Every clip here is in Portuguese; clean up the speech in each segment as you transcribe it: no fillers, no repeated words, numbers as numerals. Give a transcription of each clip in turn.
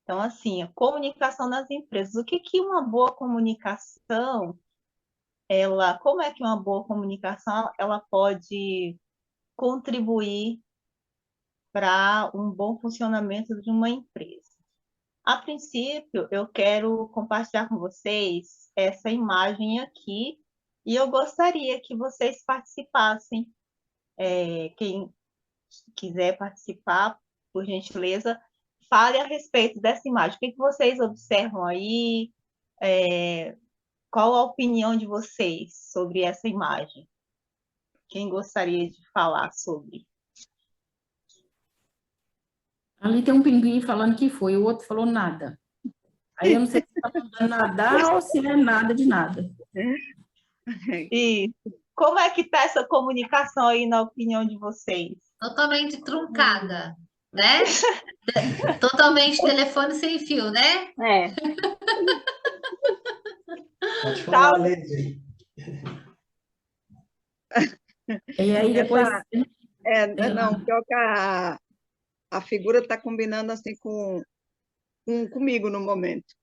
Então, assim, a comunicação nas empresas. O que que uma boa comunicação, como é que uma boa comunicação, ela pode contribuir para um bom funcionamento de uma empresa? A princípio, eu quero compartilhar com vocês essa imagem aqui e eu gostaria que vocês participassem. Quem quiser participar, por gentileza, fale a respeito dessa imagem. O que que vocês observam aí? É, qual a opinião de vocês sobre essa imagem? Quem gostaria de falar sobre? Ali tem um pinguim falando que foi, o outro falou nada. Aí eu não sei se está mandando nadar ou se é nada de nada. E como é que está essa comunicação aí na opinião de vocês? Totalmente truncada, né? Totalmente telefone sem fio, né? É, Pode falar, Lady. E aí depois... Não, pior que a figura está combinando assim comigo no momento.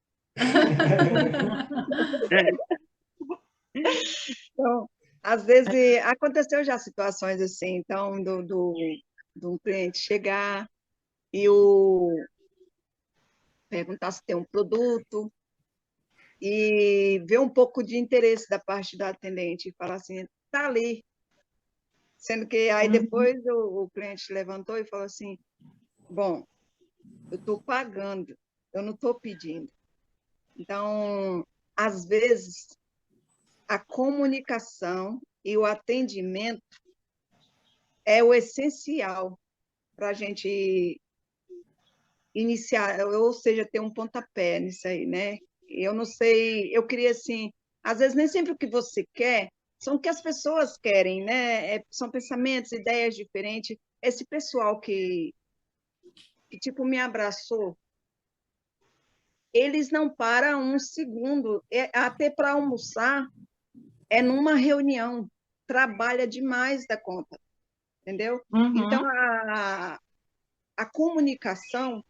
Então, às vezes, aconteceu já situações assim, então, de um cliente chegar e perguntar se tem um produto e ver um pouco de interesse da parte do atendente e falar assim, tá ali. Sendo que aí depois o cliente levantou e falou assim, bom, eu estou pagando, eu não estou pedindo. Então, às vezes, a comunicação e o atendimento é o essencial para a gente iniciar, ou seja, ter um pontapé nisso aí, né? Eu não sei, eu queria assim, às vezes nem sempre o que você quer são o que as pessoas querem, né? São pensamentos, ideias diferentes. Esse pessoal que tipo, me abraçou, eles não param um segundo, até para almoçar, é numa reunião, trabalha demais da conta, entendeu? Então, a comunicação,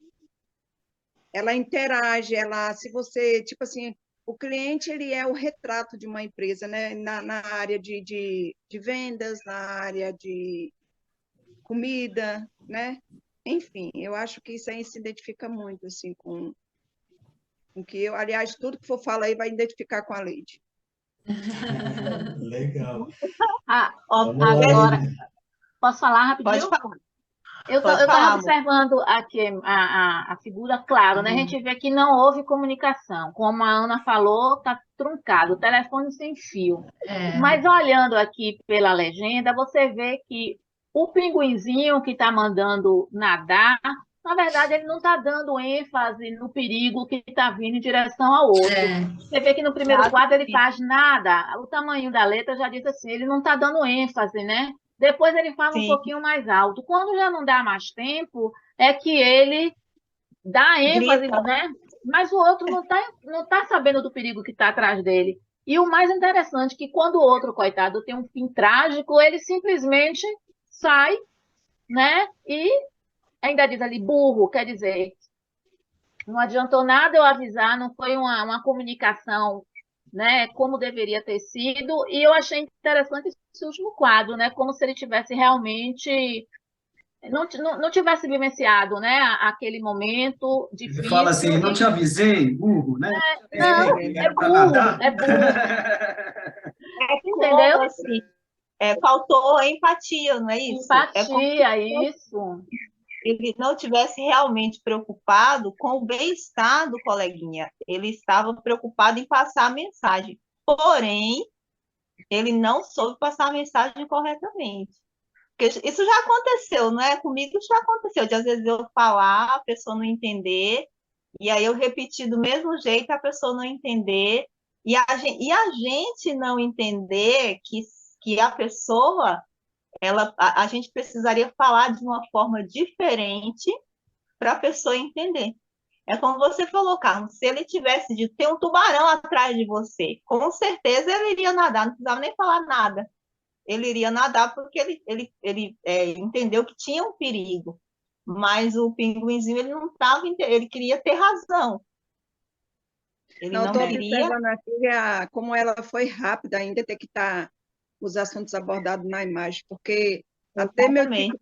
ela interage, se você, tipo assim, o cliente, ele é o retrato de uma empresa, né? Na área de vendas, na área de comida, né? Enfim, eu acho que isso aí se identifica muito, assim, com que eu, aliás, tudo que for falar aí vai identificar com a Leide. Legal. Vamos lá, agora, Lady. posso falar rapidinho? Pode falar. Eu Pode estava falar, observando aqui a figura, claro, né? A gente vê que não houve comunicação. Como a Ana falou, está truncado, o telefone sem fio. Mas olhando aqui pela legenda, você vê que o pinguinzinho que está mandando nadar, na verdade, ele não está dando ênfase no perigo que está vindo em direção ao outro. Você vê que no primeiro quadro ele faz nada. O tamanho da letra já diz assim, ele não está dando ênfase, né? Depois ele fala um Sim. pouquinho mais alto. Quando já não dá mais tempo, é que ele dá ênfase, Grita. né? Mas o outro não tá sabendo do perigo que está atrás dele. E o mais interessante é que quando o outro, coitado, tem um fim trágico, ele simplesmente sai, né? E ainda diz ali, burro, quer dizer, não adiantou nada eu avisar, não foi uma comunicação, né, como deveria ter sido, e eu achei interessante esse último quadro, né, como se ele tivesse realmente, não tivesse vivenciado, né, aquele momento Você difícil. fala assim, não te avisei, burro, né? Não, é burro, é burro. Entendeu? Como, assim, faltou empatia, não é isso? É como Empatia, isso. ele não tivesse realmente preocupado com o bem-estar do coleguinha. Ele estava preocupado em passar a mensagem. Porém, ele não soube passar a mensagem corretamente. Porque isso já aconteceu, não é? Comigo já aconteceu. De às vezes eu falar, a pessoa não entender, e aí eu repetir do mesmo jeito, a pessoa não entender, e a gente não entender que a pessoa, a gente precisaria falar de uma forma diferente para a pessoa entender. É como você falou, Carlos, se ele tivesse dito, tem um tubarão atrás de você, com certeza ele iria nadar, não precisava nem falar nada. Ele iria nadar porque ele entendeu que tinha um perigo. mas o pinguinzinho ele não estava, ele queria ter razão. Ele Não, não estou queria, observando aqui como ela foi rápida em detectar os assuntos abordados na imagem, porque exatamente.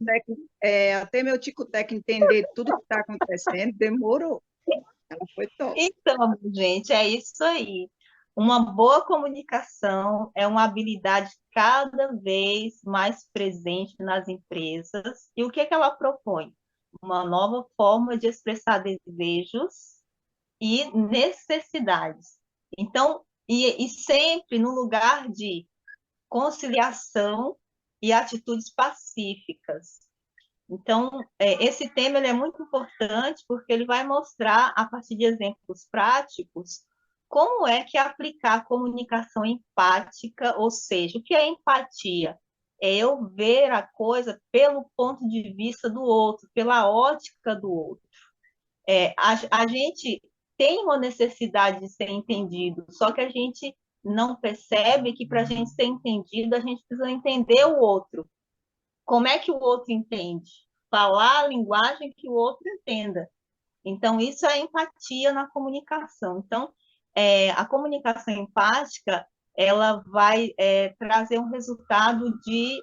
até meu tico-teco entender tudo que está acontecendo, demorou. Ela foi top. Então, gente, é isso aí. Uma boa comunicação é uma habilidade cada vez mais presente nas empresas. E o que que ela propõe? Uma nova forma de expressar desejos e necessidades. Então, e sempre no lugar de conciliação e atitudes pacíficas. Então, esse tema ele é muito importante porque ele vai mostrar, a partir de exemplos práticos, como é que aplicar a comunicação empática, ou seja, o que é empatia? É eu ver a coisa pelo ponto de vista do outro, pela ótica do outro. A gente tem uma necessidade de ser entendido, só que a gente não percebe que para a gente ser entendido, a gente precisa entender o outro. Como é que o outro entende? Falar a linguagem que o outro entenda. Então, isso é empatia na comunicação. Então, a comunicação empática, ela vai trazer um resultado de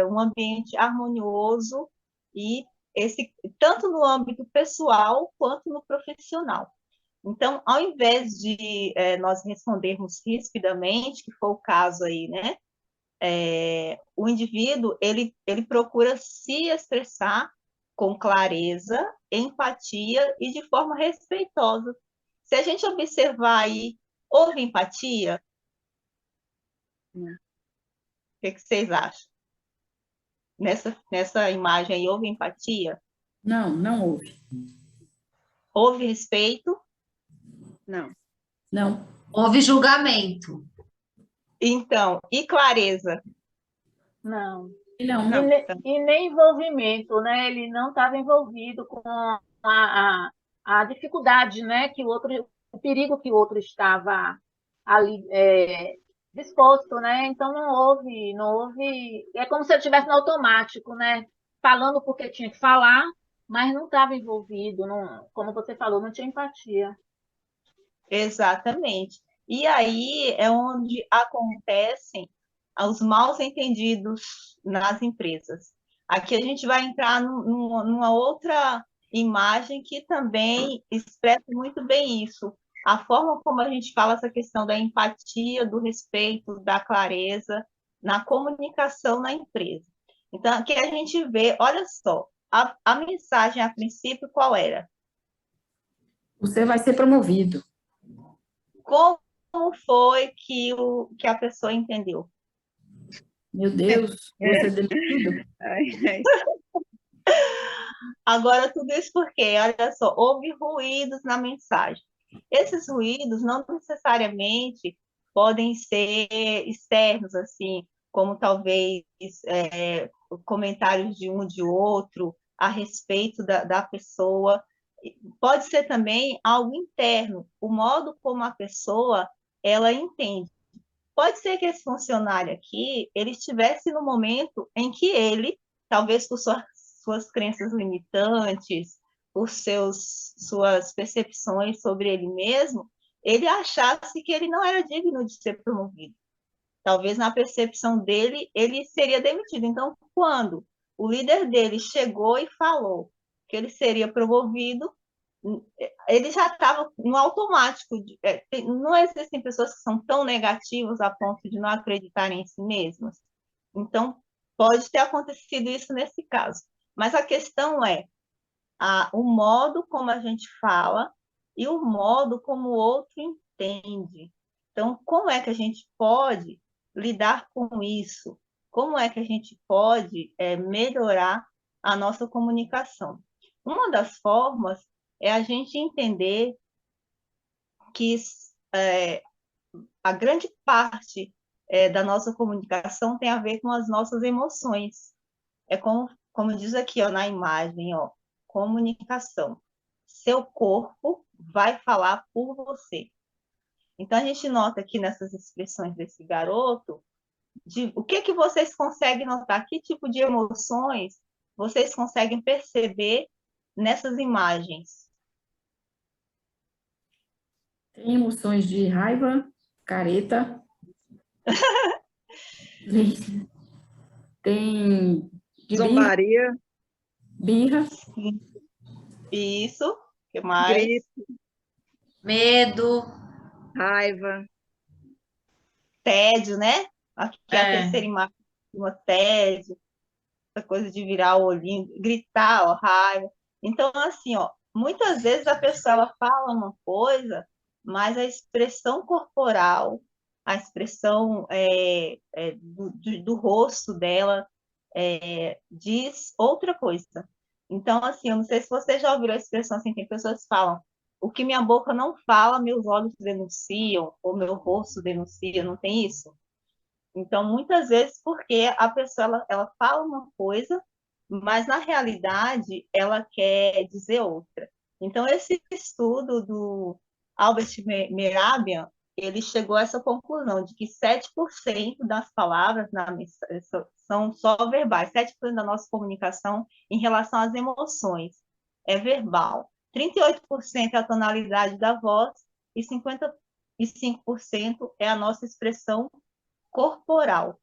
um ambiente harmonioso e tanto no âmbito pessoal quanto no profissional. Então, ao invés de nós respondermos rispidamente, que foi o caso aí, né? O indivíduo ele procura se expressar com clareza, empatia e de forma respeitosa. Se a gente observar aí, houve empatia? O que vocês acham? Nessa imagem aí, houve empatia? Não, não houve. Houve respeito? Não. Não, Houve julgamento. Então, e clareza? Não. não. Não. E nem envolvimento, né? Ele não estava envolvido com a dificuldade, né? Que o perigo que o outro estava ali disposto, né? Então não houve. É como se ele estivesse no automático, né? Falando porque tinha que falar, mas não estava envolvido, não, como você falou, não tinha empatia. Exatamente. E aí é onde acontecem os maus entendidos nas empresas. Aqui a gente vai entrar numa outra imagem que também expressa muito bem isso. A forma como a gente fala essa questão da empatia, do respeito, da clareza na comunicação na empresa. Então, aqui a gente vê, olha só, a mensagem a princípio qual era? Você vai ser promovido. Como foi que a pessoa entendeu? Meu Deus, você é demitido? Agora, tudo isso porque, olha só, houve ruídos na mensagem. Esses ruídos não necessariamente podem ser externos, assim, como talvez comentários de um de outro a respeito da pessoa. Pode ser também algo interno, o modo como a pessoa ela entende. Pode ser que esse funcionário aqui, ele estivesse no momento em que ele, talvez por suas crenças limitantes, por suas percepções sobre ele mesmo, ele achasse que ele não era digno de ser promovido. Talvez na percepção dele, ele seria demitido. Então, quando o líder dele chegou e falou que ele seria promovido, ele já estava no automático. Não existem pessoas que são tão negativas a ponto de não acreditarem em si mesmas. Então, pode ter acontecido isso nesse caso. Mas a questão é o modo como a gente fala e o modo como o outro entende. Então, como é que a gente pode lidar com isso? Como é que a gente pode melhorar a nossa comunicação? Uma das formas é a gente entender que a grande parte da nossa comunicação tem a ver com as nossas emoções. É como diz aqui ó, na imagem, ó, comunicação. Seu corpo vai falar por você. Então, a gente nota aqui nessas expressões desse garoto, o que vocês conseguem notar? Que tipo de emoções vocês conseguem perceber nessas imagens? Tem emoções de raiva, careta, tem de Zombaria, birra, Isso, o que mais? grito, Medo. raiva, Tédio, né? Aqui é a É. terceira imagem, uma tédio, essa coisa de virar o olhinho, gritar, ó, raiva. Então, assim, ó, muitas vezes a pessoa ela fala uma coisa, mas a expressão corporal, a expressão do rosto dela diz outra coisa. Então, assim, eu não sei se você já ouviu a expressão assim, tem pessoas que falam, o que minha boca não fala, meus olhos denunciam, ou meu rosto denuncia, não tem isso? Então, muitas vezes, porque a pessoa ela fala uma coisa, mas na realidade ela quer dizer outra. Então, esse estudo do Albert Mehrabian, ele chegou a essa conclusão de que 7% das palavras são só verbais, 7% da nossa comunicação em relação às emoções é verbal, 38% é a tonalidade da voz e 55% é a nossa expressão corporal.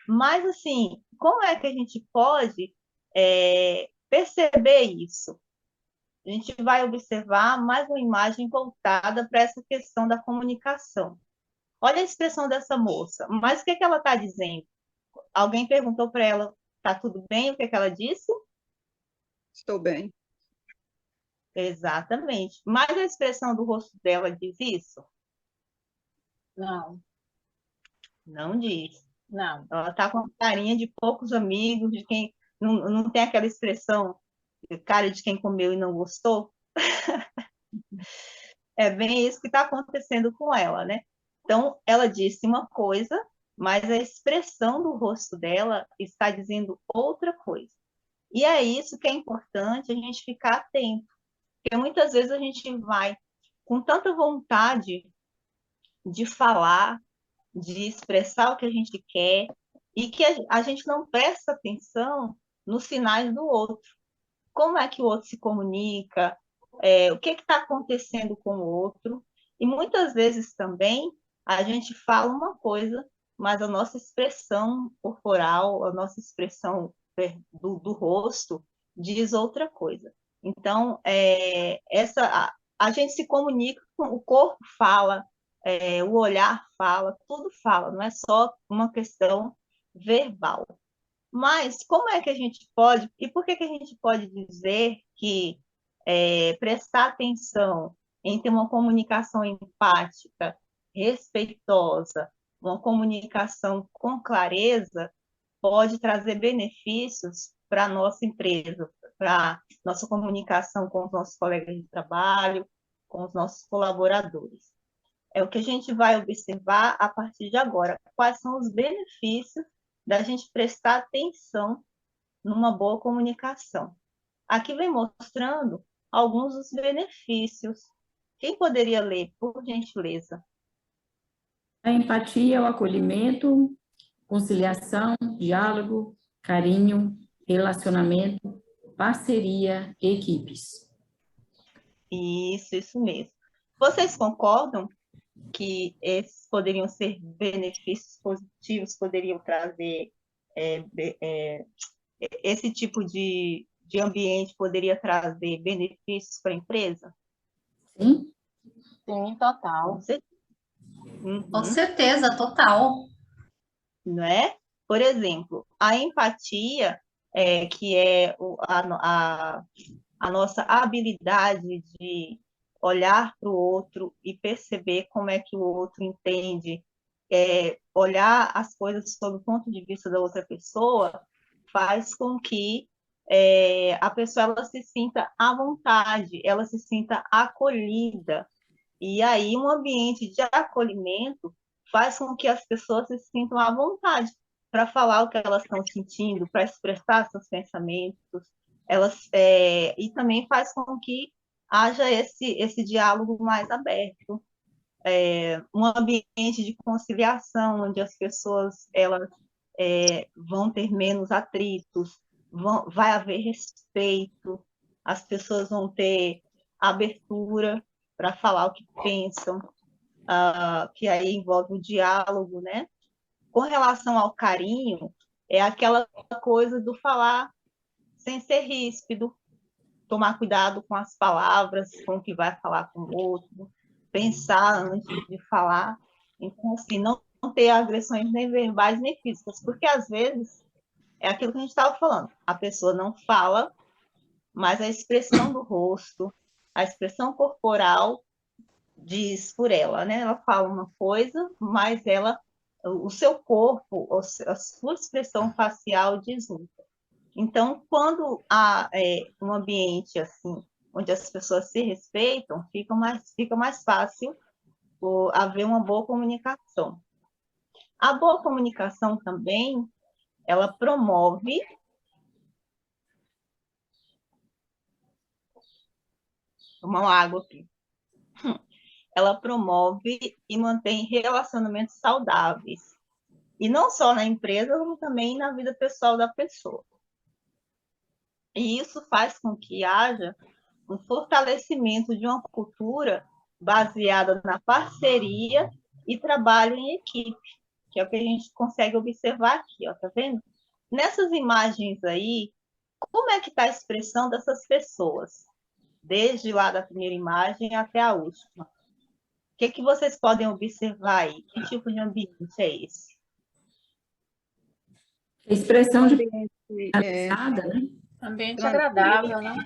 Mas, assim, como é que a gente pode perceber isso? A gente vai observar mais uma imagem voltada para essa questão da comunicação. Olha a expressão dessa moça, mas o que, que ela está dizendo? Alguém perguntou para ela, está tudo bem? O que, que ela disse? estou bem. Exatamente. Mas a expressão do rosto dela diz isso? Não, Não diz. não. Ela está com a carinha de poucos amigos, de quem não tem aquela expressão, cara de quem comeu e não gostou. É bem isso que está acontecendo com ela, né? Então, ela disse uma coisa, mas a expressão do rosto dela está dizendo outra coisa. E é isso que é importante a gente ficar atento, porque muitas vezes a gente vai com tanta vontade de falar, de expressar o que a gente quer, e que a gente não presta atenção nos sinais do outro. Como é que o outro se comunica, o que está acontecendo com o outro. E muitas vezes também a gente fala uma coisa, mas a nossa expressão corporal, a nossa expressão do rosto diz outra coisa. Então, a gente se comunica, o corpo fala, o olhar fala, tudo fala, não é só uma questão verbal. Mas como é que a gente pode, e por que que a gente pode dizer que prestar atenção em ter uma comunicação empática, respeitosa, uma comunicação com clareza, pode trazer benefícios para a nossa empresa, para a nossa comunicação com os nossos colegas de trabalho, com os nossos colaboradores? É o que a gente vai observar a partir de agora. Quais são os benefícios da gente prestar atenção numa boa comunicação? Aqui vem mostrando alguns dos benefícios. Quem poderia ler, por gentileza? a empatia, o acolhimento, conciliação, diálogo, carinho, relacionamento, parceria, equipes. Isso mesmo. Vocês concordam que esses poderiam ser benefícios positivos, poderiam trazer esse tipo de ambiente poderia trazer benefícios para a empresa? Sim? Sim, total. Com certeza. Com certeza, total. Não é? Por exemplo, a empatia, que é a nossa habilidade de olhar para o outro e perceber como é que o outro entende, olhar as coisas sob o ponto de vista da outra pessoa, faz com que a pessoa ela se sinta à vontade, ela se sinta acolhida. E aí, um ambiente de acolhimento faz com que as pessoas se sintam à vontade para falar o que elas estão sentindo, para expressar seus pensamentos, e também faz com que haja esse diálogo mais aberto, um ambiente de conciliação, onde as pessoas vão ter menos atritos, vai haver respeito, as pessoas vão ter abertura para falar o que pensam, que aí envolve o diálogo, né? Com relação ao carinho, é aquela coisa do falar sem ser ríspido, tomar cuidado com as palavras, com o que vai falar com o outro, pensar antes de falar. Então, assim, não ter agressões nem verbais nem físicas, porque às vezes é aquilo que a gente estava falando, a pessoa não fala, mas a expressão do rosto, a expressão corporal diz por ela, né? Ela fala uma coisa, mas o seu corpo, a sua expressão facial diz outra. Então, quando há um ambiente assim, onde as pessoas se respeitam, fica mais fácil haver uma boa comunicação. A boa comunicação também, ela promove. Tomar uma água aqui. Ela promove e mantém relacionamentos saudáveis. E não só na empresa, como também na vida pessoal da pessoa. E isso faz com que haja um fortalecimento de uma cultura baseada na parceria e trabalho em equipe, que é o que a gente consegue observar aqui, ó, tá vendo? Nessas imagens aí, como é que está a expressão dessas pessoas? Desde lá da primeira imagem até a última. O que vocês podem observar aí? Que tipo de ambiente é esse? Expressão de ambiente, né? Ambiente agradável, né?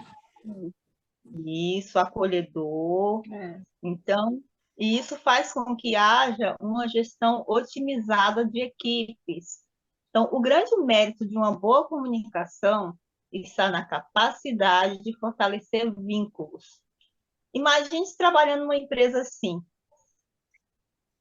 Isso, acolhedor. É. Então, e isso faz com que haja uma gestão otimizada de equipes. Então, o grande mérito de uma boa comunicação está na capacidade de fortalecer vínculos. Imagine se trabalhando numa empresa assim.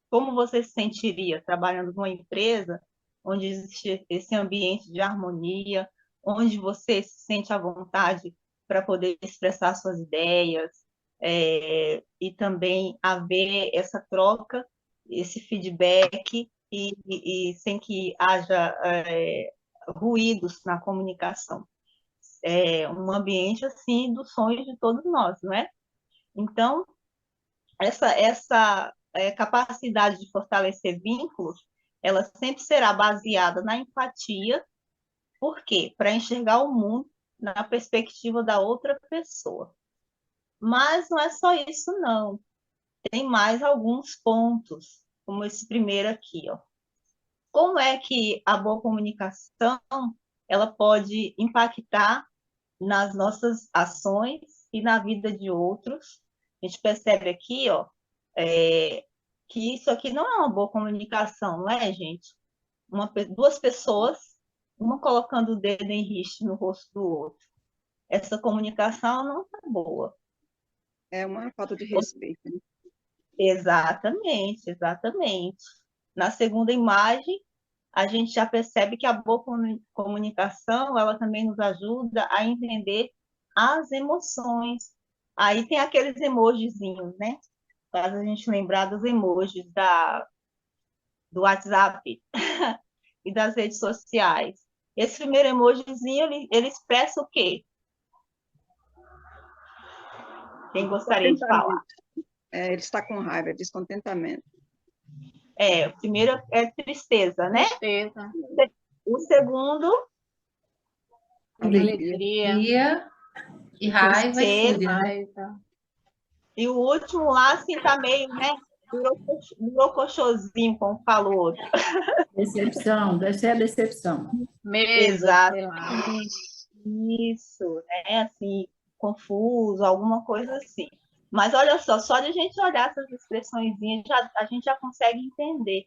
Como você se sentiria trabalhando numa empresa onde existe esse ambiente de harmonia, onde você se sente à vontade para poder expressar suas ideias, e também haver essa troca, esse feedback, e sem que haja ruídos na comunicação. É um ambiente assim dos sonhos de todos nós, não é? Então, essa capacidade de fortalecer vínculos, ela sempre será baseada na empatia. Por quê? Para enxergar o mundo na perspectiva da outra pessoa. Mas não é só isso, não. Tem mais alguns pontos, como esse primeiro aqui, ó. Como é que a boa comunicação ela pode impactar nas nossas ações e na vida de outros? A gente percebe aqui, ó, que isso aqui não é uma boa comunicação, não é, gente? Duas pessoas, uma colocando o dedo em riste no rosto do outro. Essa comunicação não está boa. É uma falta de respeito, né? Exatamente, exatamente. Na segunda imagem, a gente já percebe que a boa comunicação, ela também nos ajuda a entender as emoções. Aí tem aqueles emojizinhos, né? Faz a gente lembrar dos emojis do WhatsApp e das redes sociais. Esse primeiro emojizinho, ele expressa o quê? Quem gostaria de falar? Ele está com raiva, descontentamento. O primeiro é tristeza, né? Tristeza. O segundo... Alegria e raiva e fúria. Raiva. E o último lá, assim, tá meio, né? Brocochosinho, como falou o outro. Decepção, deve ser a decepção. Medo, Exato. sei lá. Isso, né? Assim, confuso, alguma coisa assim. Mas olha só de a gente olhar essas expressõezinhas, a gente já consegue entender.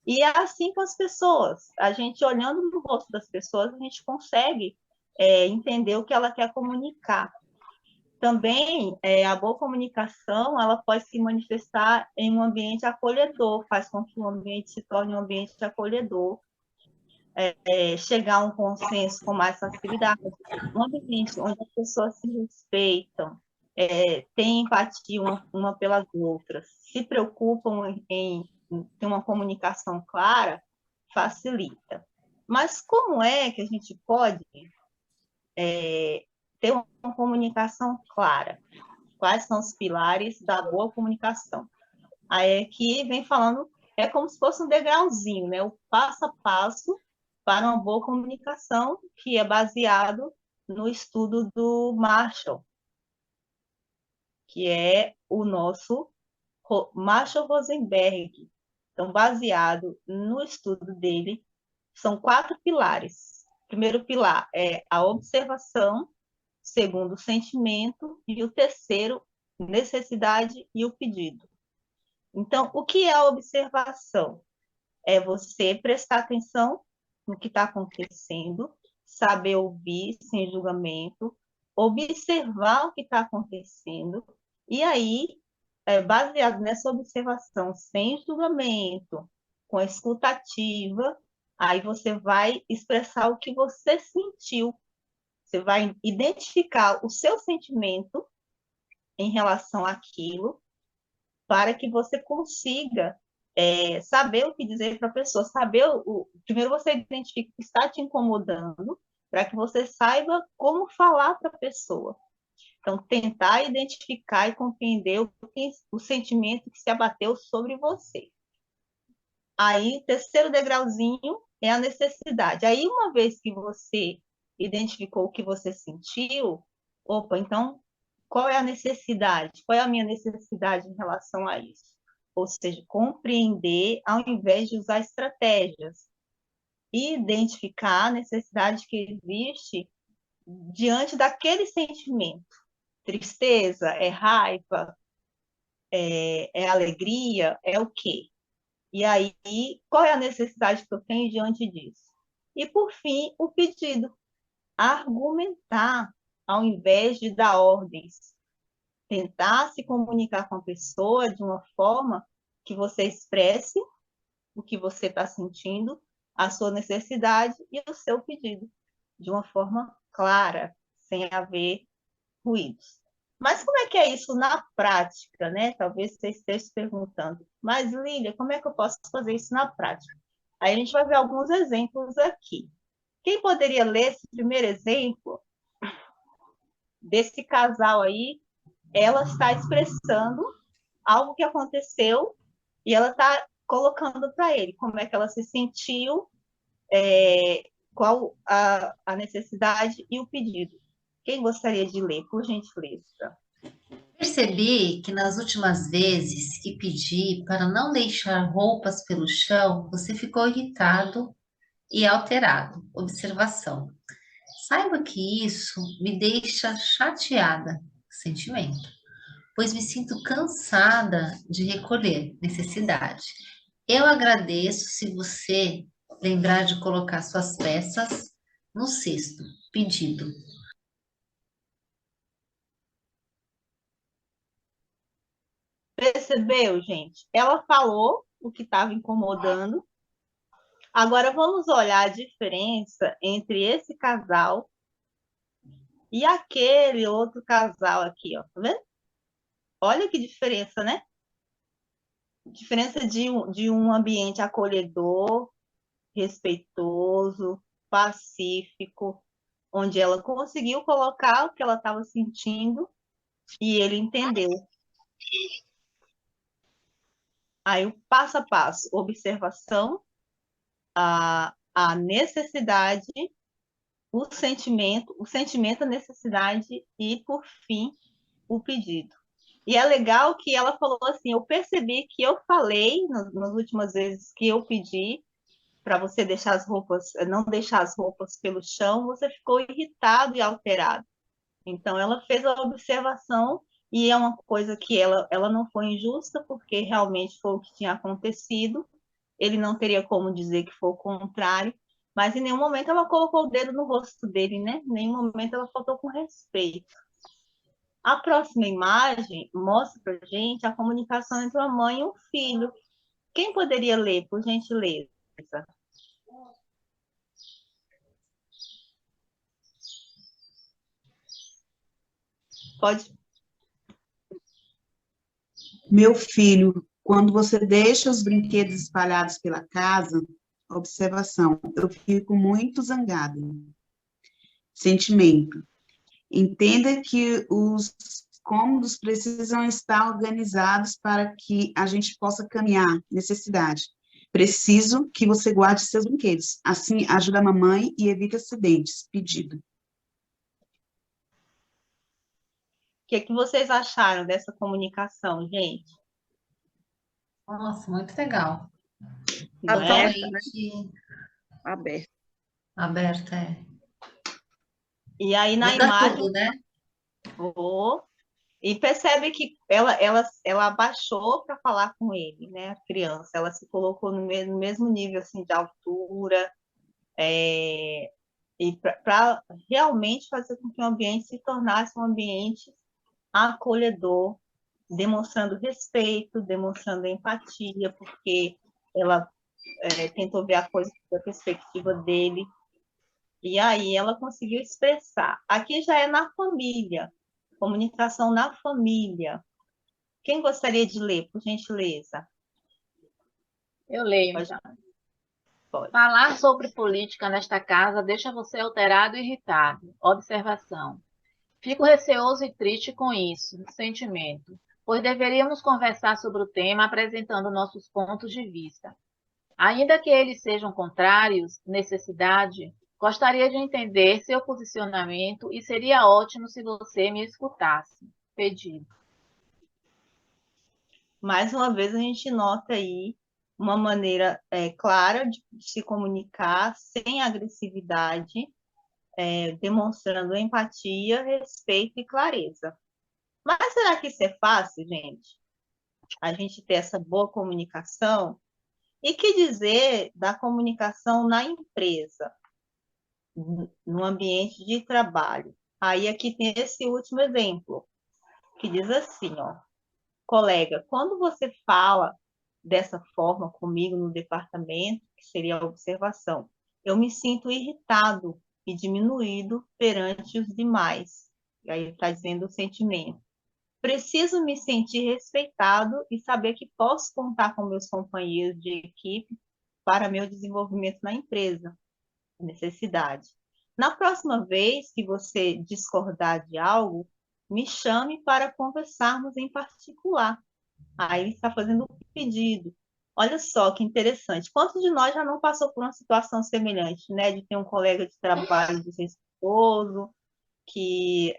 E é assim com as pessoas. A gente olhando no rosto das pessoas, a gente consegue entender o que ela quer comunicar. Também, a boa comunicação, ela pode se manifestar em um ambiente acolhedor, faz com que o ambiente se torne um ambiente acolhedor, chegar a um consenso com mais facilidade, um ambiente onde as pessoas se respeitam, têm empatia uma pelas outras, se preocupam em ter uma comunicação clara, facilita. Mas como é que a gente pode ter uma comunicação clara. Quais são os pilares da boa comunicação? Aí aqui vem falando, é como se fosse um degrauzinho, né? O passo a passo para uma boa comunicação, que é baseado no estudo do Marshall, que é o nosso Marshall Rosenberg. Então, baseado no estudo dele, são 4 pilares. O primeiro pilar é a observação, o segundo, o sentimento, e o terceiro, necessidade e o pedido. Então, o que é a observação? É você prestar atenção no que está acontecendo, saber ouvir sem julgamento, observar o que está acontecendo, e aí, baseado nessa observação sem julgamento, com a escuta ativa, aí você vai expressar o que você sentiu. Você vai identificar o seu sentimento em relação àquilo, para que você consiga saber o que dizer para a pessoa, primeiro você identifica o que está te incomodando, para que você saiba como falar para a pessoa. Então, tentar identificar e compreender o sentimento que se abateu sobre você. Aí, o terceiro degrauzinho é a necessidade. Aí, uma vez que você identificou o que você sentiu, então, qual é a necessidade? Qual é a minha necessidade em relação a isso? Ou seja, compreender ao invés de usar estratégias. E identificar a necessidade que existe diante daquele sentimento. Tristeza, é raiva, é alegria, é o quê? E aí, qual é a necessidade que eu tenho diante disso? E, por fim, o pedido. Argumentar ao invés de dar ordens. Tentar se comunicar com a pessoa de uma forma que você expresse o que você está sentindo, a sua necessidade e o seu pedido, de uma forma clara, sem haver ruídos. Mas como é que é isso na prática, né? Talvez você esteja se perguntando, mas Lília, como é que eu posso fazer isso na prática? Aí a gente vai ver alguns exemplos aqui. Quem poderia ler esse primeiro exemplo desse casal aí? Ela está expressando algo que aconteceu e ela está colocando para ele como é que ela se sentiu, qual a necessidade e o pedido. Quem gostaria de ler, por gentileza? Percebi que nas últimas vezes que pedi para não deixar roupas pelo chão, você ficou irritado e alterado. Observação. Saiba que isso me deixa chateada, sentimento, pois me sinto cansada de recolher, necessidade. Eu agradeço se você lembrar de colocar suas peças no cesto, pedido. Percebeu, gente? Ela falou o que estava incomodando. Agora vamos olhar a diferença entre esse casal e aquele outro casal aqui, ó. Tá vendo? Olha que diferença, né? Diferença de um ambiente acolhedor, respeitoso, pacífico, onde ela conseguiu colocar o que ela estava sentindo e ele entendeu. Aí o passo a passo, observação, a necessidade, o sentimento, a necessidade e, por fim, o pedido. E é legal que ela falou assim, eu percebi que eu falei nas últimas vezes que eu pedi para você deixar as roupas, não deixar as roupas pelo chão, você ficou irritado e alterado. Então, ela fez a observação e é uma coisa que ela não foi injusta, porque realmente foi o que tinha acontecido. Ele não teria como dizer que foi o contrário, mas em nenhum momento ela colocou o dedo no rosto dele, né? Em nenhum momento ela faltou com respeito. A próxima imagem mostra para a gente a comunicação entre uma mãe e um filho. Quem poderia ler, por gentileza? Pode. Meu filho, quando você deixa os brinquedos espalhados pela casa, observação, eu fico muito zangada. Sentimento. Entenda que os cômodos precisam estar organizados para que a gente possa caminhar. Necessidade. Preciso que você guarde seus brinquedos. Assim, ajuda a mamãe e evita acidentes. Pedido. O que vocês acharam dessa comunicação, gente? Nossa, muito legal. Não é? Aberta, né? Totalmente Aberta. aberta, é. E aí na Muda imagem, tudo, né? e percebe que ela abaixou para falar com ele, né? A criança, ela se colocou no mesmo nível assim de altura, e para realmente fazer com que o ambiente se tornasse um ambiente acolhedor, demonstrando respeito, demonstrando empatia, porque ela tentou ver a coisa da perspectiva dele, e aí ela conseguiu expressar. Aqui já é na família, comunicação na família. Quem gostaria de ler, por gentileza? Eu leio, Pode. então. Pode. Falar sobre política nesta casa deixa você alterado e irritado. Observação. Fico receoso e triste com isso, sentimento, pois deveríamos conversar sobre o tema apresentando nossos pontos de vista. Ainda que eles sejam contrários, necessidade, gostaria de entender seu posicionamento e seria ótimo se você me escutasse. Pedido. Mais uma vez, a gente nota aí uma maneira clara de se comunicar, sem agressividade, demonstrando empatia, respeito e clareza. Mas será que isso é fácil, gente? A gente ter essa boa comunicação? E que dizer da comunicação na empresa, no ambiente de trabalho? Aí aqui tem esse último exemplo, que diz assim, ó, colega, quando você fala dessa forma comigo no departamento, que seria a observação, eu me sinto irritado e diminuído perante os demais. E aí está dizendo o sentimento. Preciso me sentir respeitado e saber que posso contar com meus companheiros de equipe para meu desenvolvimento na empresa. Necessidade. Na próxima vez que você discordar de algo, me chame para conversarmos em particular. Aí está fazendo um pedido. Olha só que interessante. Quantos de nós já não passou por uma situação semelhante, né? De ter um colega de trabalho desrespeitoso, que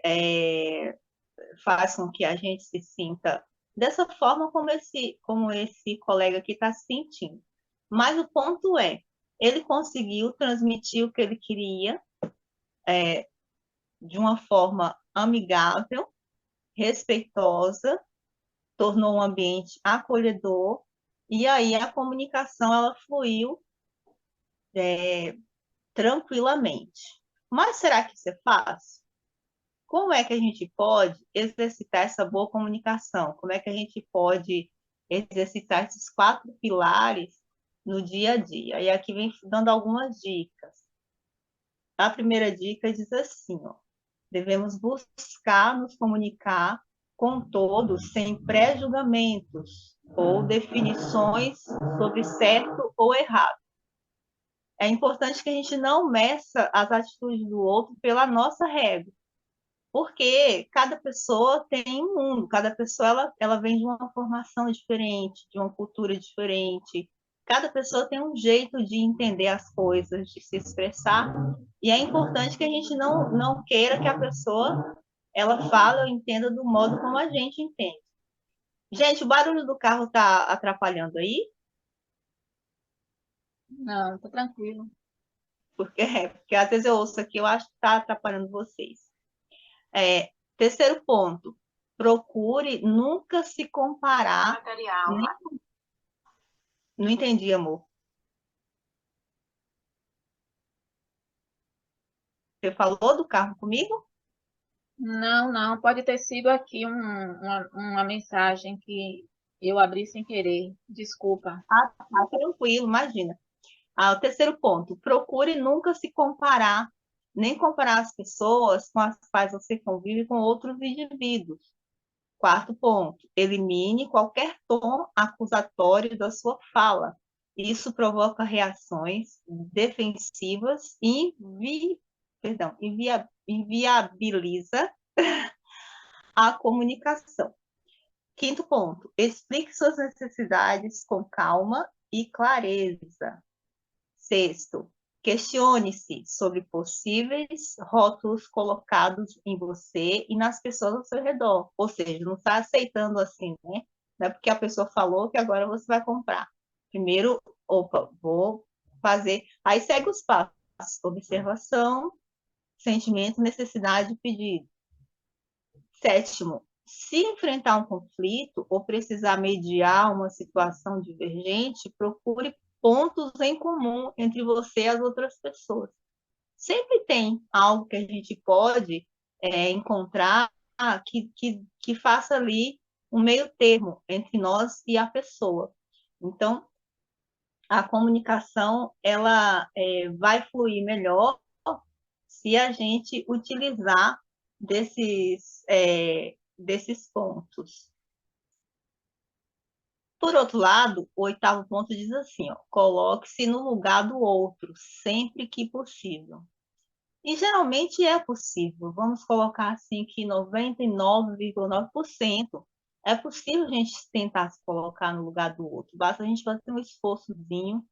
faz com que a gente se sinta dessa forma como esse colega aqui está se sentindo. Mas o ponto é, ele conseguiu transmitir o que ele queria de uma forma amigável, respeitosa, tornou um ambiente acolhedor, e aí a comunicação ela fluiu tranquilamente. Mas será que isso é fácil? Como é que a gente pode exercitar essa boa comunicação? Como é que a gente pode exercitar esses 4 pilares no dia a dia? E aqui vem dando algumas dicas. A primeira dica diz assim, ó, devemos buscar nos comunicar com todos sem pré-julgamentos ou definições sobre certo ou errado. É importante que a gente não meça as atitudes do outro pela nossa régua, porque cada pessoa tem um mundo, cada pessoa ela vem de uma formação diferente, de uma cultura diferente, cada pessoa tem um jeito de entender as coisas, de se expressar, e é importante que a gente não queira que a pessoa ela fale ou entenda do modo como a gente entende. Gente, o barulho do carro está atrapalhando aí? Não, tá tranquilo. Porque às vezes eu ouço aqui, eu acho que está atrapalhando vocês. Terceiro ponto, procure nunca se comparar. Material. Não entendi, amor. Você falou do carro comigo? Não, pode ter sido aqui uma mensagem que eu abri sem querer. Desculpa. Tá tranquilo, imagina. O terceiro ponto, procure nunca se comparar, nem comparar as pessoas com as quais você convive com outros indivíduos. Quarto ponto, elimine qualquer tom acusatório da sua fala. Isso provoca reações defensivas e perdão, inviabiliza a comunicação. Quinto ponto, explique suas necessidades com calma e clareza. Sexto, questione-se sobre possíveis rótulos colocados em você e nas pessoas ao seu redor. Ou seja, não está aceitando assim, né? Não é porque a pessoa falou que agora você vai comprar. Primeiro, opa, vou fazer. Aí segue os passos: observação, sentimento, necessidade e pedido. Sétimo, se enfrentar um conflito ou precisar mediar uma situação divergente, procure pontos em comum entre você e as outras pessoas. Sempre tem algo que a gente pode encontrar que faça ali um meio termo entre nós e a pessoa. Então, a comunicação ela vai fluir melhor se a gente utilizar desses pontos. Por outro lado, o oitavo ponto diz assim, ó, coloque-se no lugar do outro, sempre que possível. E geralmente é possível, vamos colocar assim que 99,9% é possível a gente tentar se colocar no lugar do outro, basta a gente fazer um esforçozinho,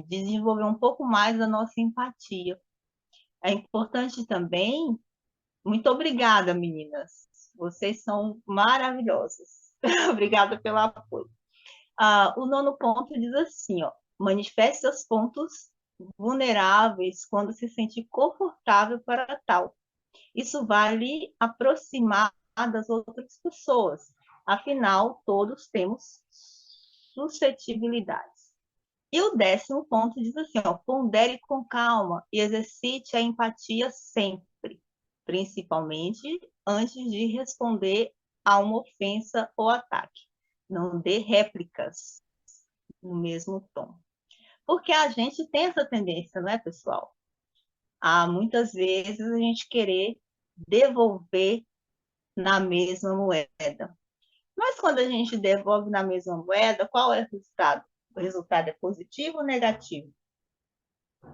desenvolver um pouco mais a nossa empatia. É importante também. Muito obrigada, meninas. Vocês são maravilhosas. Obrigada pelo apoio. O nono ponto diz assim, ó, manifeste seus pontos vulneráveis quando se sentir confortável para tal. Isso vai lhe aproximar das outras pessoas. Afinal, todos temos suscetibilidades. E o 10º ponto diz assim, ó, pondere com calma e exercite a empatia sempre, principalmente antes de responder a uma ofensa ou ataque. Não dê réplicas no mesmo tom. Porque a gente tem essa tendência, não é, pessoal? Muitas vezes a gente querer devolver na mesma moeda. Mas quando a gente devolve na mesma moeda, qual é o resultado? O resultado é positivo ou negativo? O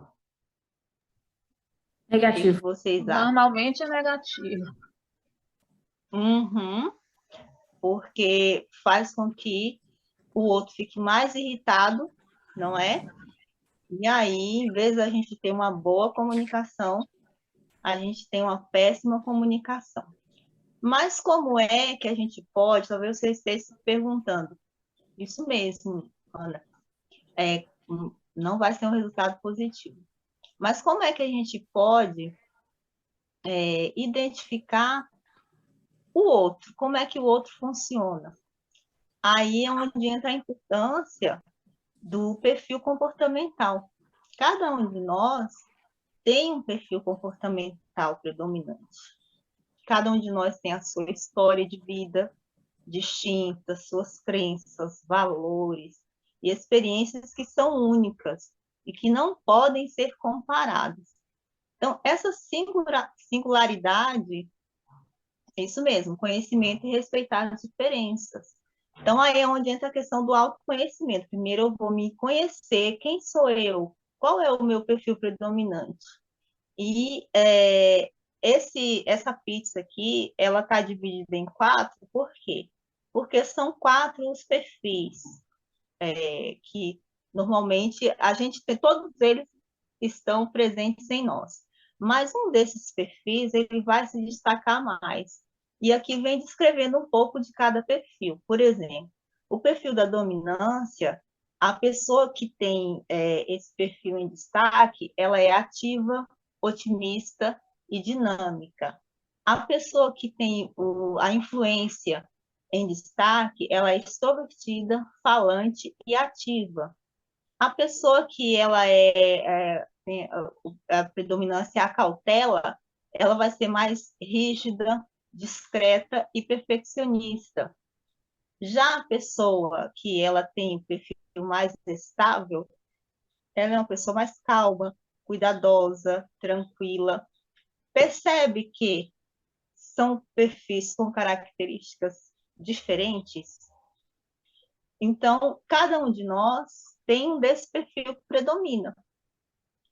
que Negativo. vocês acham? Normalmente é negativo. Uhum. Porque faz com que o outro fique mais irritado, não é? E aí, em vez da gente ter uma boa comunicação, a gente tem uma péssima comunicação. Mas como é que a gente pode, talvez você esteja se perguntando, isso mesmo, Ana, não vai ser um resultado positivo. Mas como é que a gente pode identificar o outro? Como é que o outro funciona? Aí é onde entra a importância do perfil comportamental. Cada um de nós tem um perfil comportamental predominante. Cada um de nós tem a sua história de vida distinta, suas crenças, valores e experiências que são únicas e que não podem ser comparadas. Então, essa singularidade é isso mesmo, conhecimento e respeitar as diferenças. Então, aí é onde entra a questão do autoconhecimento. Primeiro, eu vou me conhecer, quem sou eu? Qual é o meu perfil predominante? E essa pizza aqui, ela está dividida em 4, por quê? Porque são 4 os perfis que normalmente a gente tem, todos eles estão presentes em nós. Mas um desses perfis, ele vai se destacar mais. E aqui vem descrevendo um pouco de cada perfil. Por exemplo, o perfil da dominância, a pessoa que tem esse perfil em destaque, ela é ativa, otimista e dinâmica. A pessoa que tem a influência em destaque, ela é extrovertida, falante e ativa. A pessoa que ela tem a predominância, a cautela, ela vai ser mais rígida, discreta e perfeccionista. Já a pessoa que ela tem o perfil mais estável, ela é uma pessoa mais calma, cuidadosa, tranquila. Percebe que são perfis com características diferentes? Então, cada um de nós tem um desse perfil que predomina.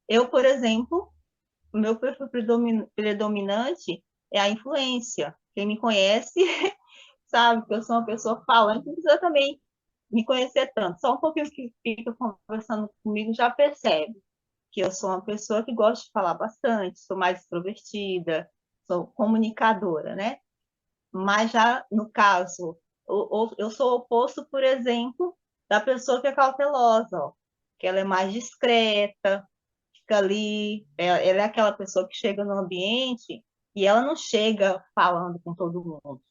Eu, por exemplo, o meu perfil predominante é a influência. Quem me conhece sabe que eu sou uma pessoa falante, não precisa também me conhecer tanto. Só um pouquinho que fica conversando comigo já percebe que eu sou uma pessoa que gosta de falar bastante, sou mais extrovertida, sou comunicadora, né? Mas já no caso, eu sou o oposto, por exemplo, da pessoa que é cautelosa, ó, que ela é mais discreta, fica ali, ela é aquela pessoa que chega no ambiente e ela não chega falando com todo mundo.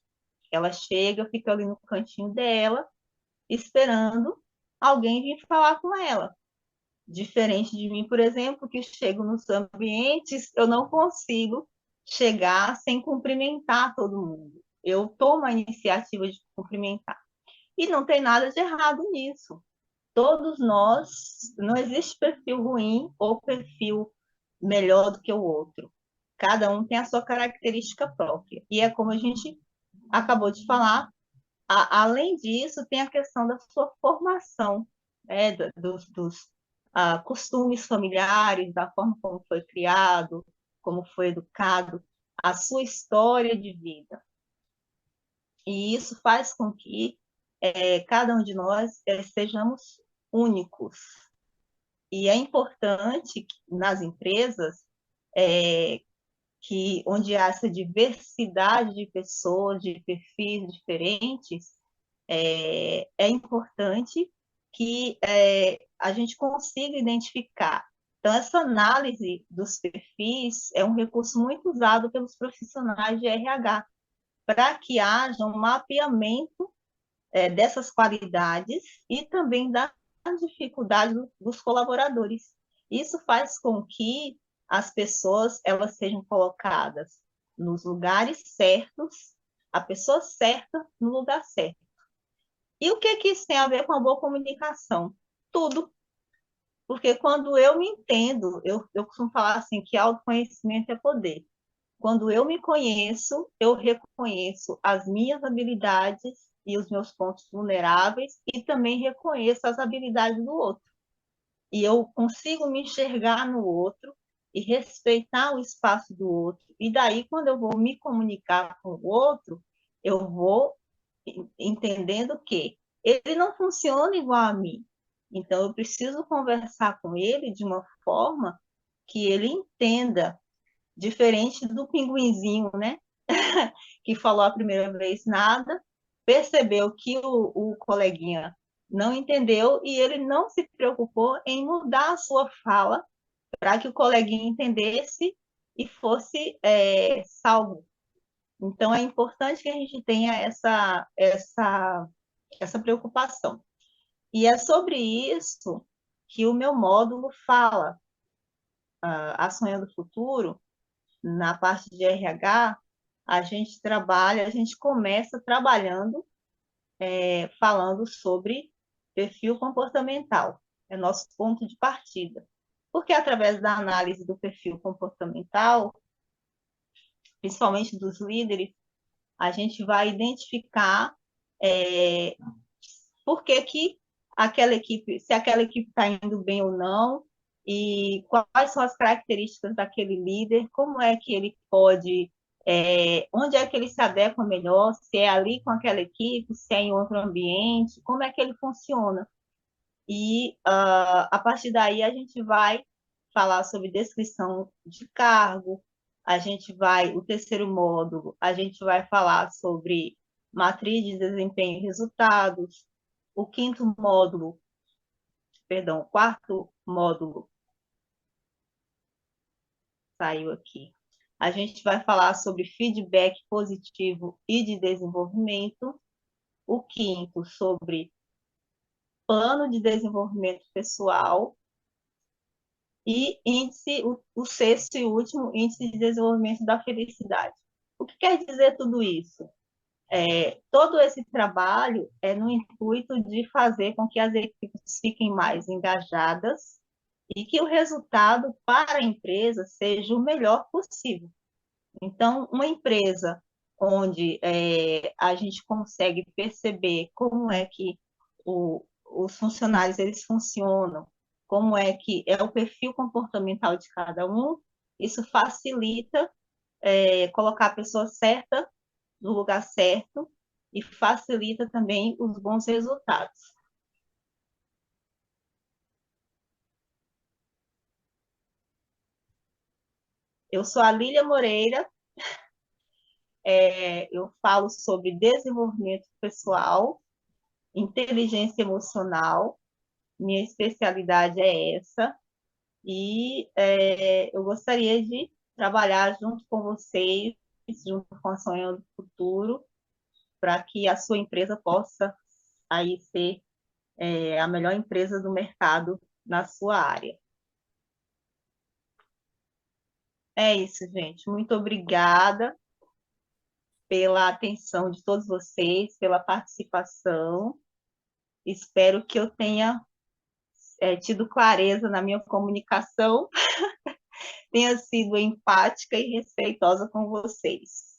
Ela chega, fica ali no cantinho dela, esperando alguém vir falar com ela. Diferente de mim, por exemplo, que chego nos ambientes, eu não consigo chegar sem cumprimentar todo mundo. Eu tomo a iniciativa de cumprimentar. E não tem nada de errado nisso. Todos nós, não existe perfil ruim ou perfil melhor do que o outro. Cada um tem a sua característica própria. E é como a gente acabou de falar, além disso, tem a questão da sua formação, né, dos costumes familiares, da forma como foi criado, como foi educado, a sua história de vida. E isso faz com que cada um de nós sejamos únicos. E é importante que, nas empresas, que onde há essa diversidade de pessoas, de perfis diferentes, é importante que a gente consiga identificar. Então, essa análise dos perfis é um recurso muito usado pelos profissionais de RH, para que haja um mapeamento dessas qualidades e também das dificuldades dos colaboradores. Isso faz com que as pessoas elas sejam colocadas nos lugares certos, a pessoa certa no lugar certo. E o que isso tem a ver com a boa comunicação? Tudo. Porque quando eu me entendo, eu costumo falar assim, que autoconhecimento é poder. Quando eu me conheço, eu reconheço as minhas habilidades e os meus pontos vulneráveis e também reconheço as habilidades do outro. E eu consigo me enxergar no outro e respeitar o espaço do outro. E daí, quando eu vou me comunicar com o outro, eu vou entendendo que ele não funciona igual a mim. Então, eu preciso conversar com ele de uma forma que ele entenda, diferente do pinguinzinho, né? Que falou a primeira vez nada, percebeu que o coleguinha não entendeu e ele não se preocupou em mudar a sua fala para que o coleguinha entendesse e fosse salvo. Então, é importante que a gente tenha essa preocupação. E é sobre isso que o meu módulo fala, a Sonhando do Futuro, na parte de RH, a gente começa trabalhando, falando sobre perfil comportamental. É nosso ponto de partida. Porque através da análise do perfil comportamental, principalmente dos líderes, a gente vai identificar por que aquela equipe, se aquela equipe está indo bem ou não, e quais são as características daquele líder, como é que ele pode, onde é que ele se adequa melhor, se é ali com aquela equipe, se é em outro ambiente, como é que ele funciona. E a partir daí a gente vai falar sobre descrição de cargo, o terceiro módulo, a gente vai falar sobre matriz de desempenho e resultados, o quarto módulo saiu aqui. A gente vai falar sobre feedback positivo e de desenvolvimento, o quinto sobre plano de desenvolvimento pessoal e o sexto e último, índice de desenvolvimento da felicidade. O que quer dizer tudo isso? Todo esse trabalho é no intuito de fazer com que as equipes fiquem mais engajadas e que o resultado para a empresa seja o melhor possível. Então, uma empresa onde a gente consegue perceber como é que os funcionários eles funcionam, como é que é o perfil comportamental de cada um, Isso facilita colocar a pessoa certa no lugar certo e facilita também os bons resultados. Eu sou a Lília Moreira, eu falo sobre desenvolvimento pessoal, inteligência emocional, minha especialidade é essa, e eu gostaria de trabalhar junto com vocês, junto com a Sonhando do Futuro, para que a sua empresa possa aí ser a melhor empresa do mercado na sua área. É isso, gente. Muito obrigada pela atenção de todos vocês, pela participação. Espero que eu tenha tido clareza na minha comunicação, tenha sido empática e respeitosa com vocês.